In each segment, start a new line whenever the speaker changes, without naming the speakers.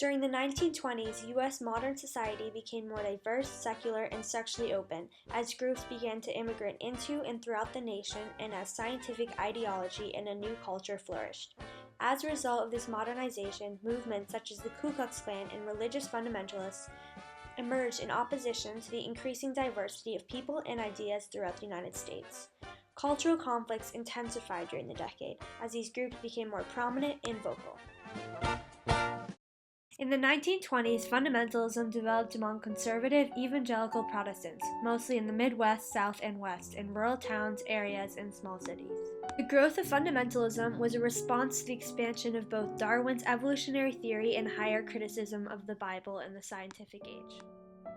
During the 1920s, U.S. modern society became more diverse, secular, and sexually open as groups began to immigrate into and throughout the nation and as scientific ideology and a new culture flourished. As a result of this modernization, movements such as the Ku Klux Klan and religious fundamentalists emerged in opposition to the increasing diversity of people and ideas throughout the United States. Cultural conflicts intensified during the decade as these groups became more prominent and vocal. In the 1920s, fundamentalism developed among conservative evangelical Protestants, mostly in the Midwest, South, and West, in rural towns, areas, and small cities. The growth of fundamentalism was a response to the expansion of both Darwin's evolutionary theory and higher criticism of the Bible in the scientific age.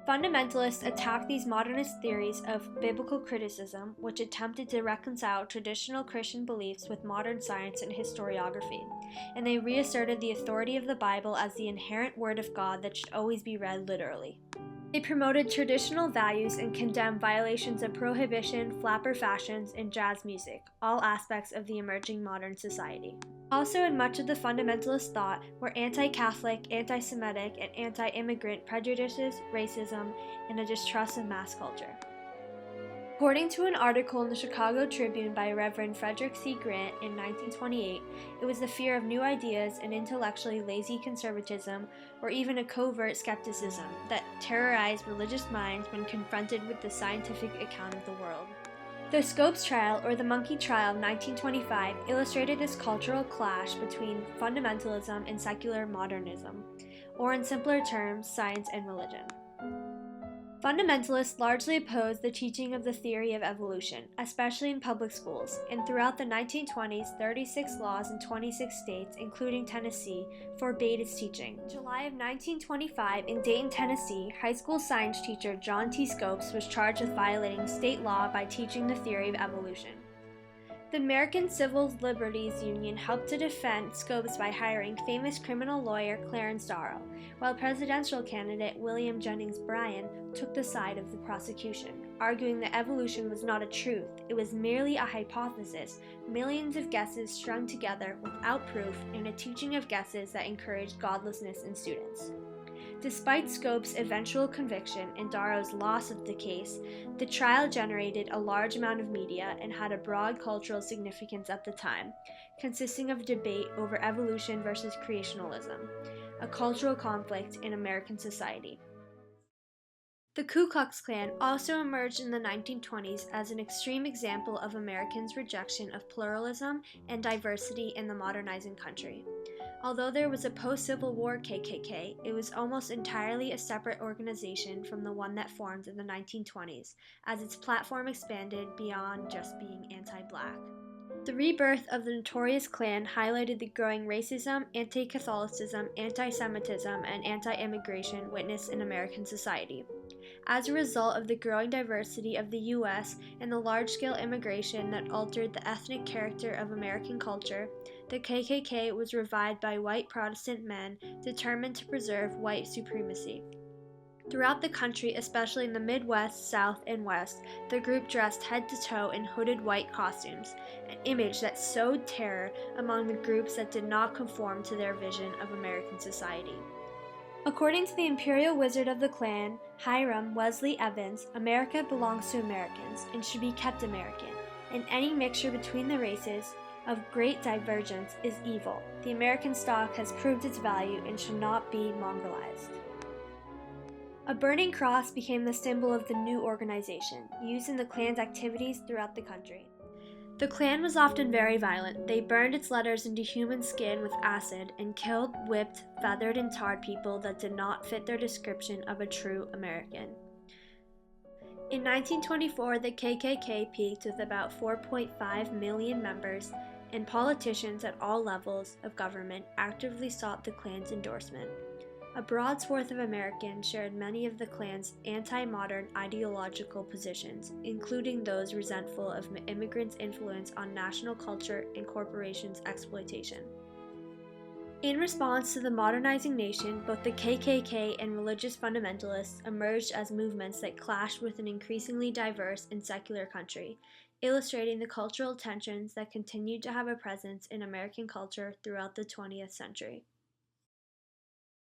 Fundamentalists attacked these modernist theories of biblical criticism, which attempted to reconcile traditional Christian beliefs with modern science and historiography, and they reasserted the authority of the Bible as the inherent word of God that should always be read literally. They promoted traditional values and condemned violations of prohibition, flapper fashions, and jazz music, all aspects of the emerging modern society. Also in much of the fundamentalist thought were anti-Catholic, anti-Semitic, and anti-immigrant prejudices, racism, and a distrust of mass culture. According to an article in the Chicago Tribune by Reverend Frederick C. Grant in 1928, it was the fear of new ideas and intellectually lazy conservatism, or even a covert skepticism, that terrorized religious minds when confronted with the scientific account of the world. The Scopes Trial, or the Monkey Trial of 1925, illustrated this cultural clash between fundamentalism and secular modernism, or in simpler terms, science and religion. Fundamentalists largely opposed the teaching of the theory of evolution, especially in public schools, and throughout the 1920s, 36 laws in 26 states, including Tennessee, forbade its teaching. In July of 1925, in Dayton, Tennessee, high school science teacher John T. Scopes was charged with violating state law by teaching the theory of evolution. The American Civil Liberties Union helped to defend Scopes by hiring famous criminal lawyer Clarence Darrow, while presidential candidate William Jennings Bryan took the side of the prosecution, arguing that evolution was not a truth, it was merely a hypothesis, millions of guesses strung together without proof, and a teaching of guesses that encouraged godlessness in students. Despite Scopes' eventual conviction and Darrow's loss of the case, the trial generated a large amount of media and had a broad cultural significance at the time, consisting of debate over evolution versus creationalism, a cultural conflict in American society. The Ku Klux Klan also emerged in the 1920s as an extreme example of Americans' rejection of pluralism and diversity in the modernizing country. Although there was a post-Civil War KKK, it was almost entirely a separate organization from the one that formed in the 1920s, as its platform expanded beyond just being anti-Black. The rebirth of the notorious Klan highlighted the growing racism, anti-Catholicism, anti-Semitism, and anti-immigration witnessed in American society. As a result of the growing diversity of the U.S. and the large-scale immigration that altered the ethnic character of American culture, the KKK was revived by white Protestant men determined to preserve white supremacy. Throughout the country, especially in the Midwest, South, and West, the group dressed head to toe in hooded white costumes, an image that sowed terror among the groups that did not conform to their vision of American society. According to the Imperial Wizard of the Klan, Hiram Wesley Evans, America belongs to Americans and should be kept American, and any mixture between the races of great divergence is evil. The American stock has proved its value and should not be Mongolized. A burning cross became the symbol of the new organization, used in the Klan's activities throughout the country. The Klan was often very violent. They burned its letters into human skin with acid and killed, whipped, feathered, and tarred people that did not fit their description of a true American. In 1924, the KKK peaked with about 4.5 million members, and politicians at all levels of government actively sought the Klan's endorsement. A broad swath of Americans shared many of the Klan's anti-modern ideological positions, including those resentful of immigrants' influence on national culture and corporations' exploitation. In response to the modernizing nation, both the KKK and religious fundamentalists emerged as movements that clashed with an increasingly diverse and secular country, illustrating the cultural tensions that continued to have a presence in American culture throughout the 20th century.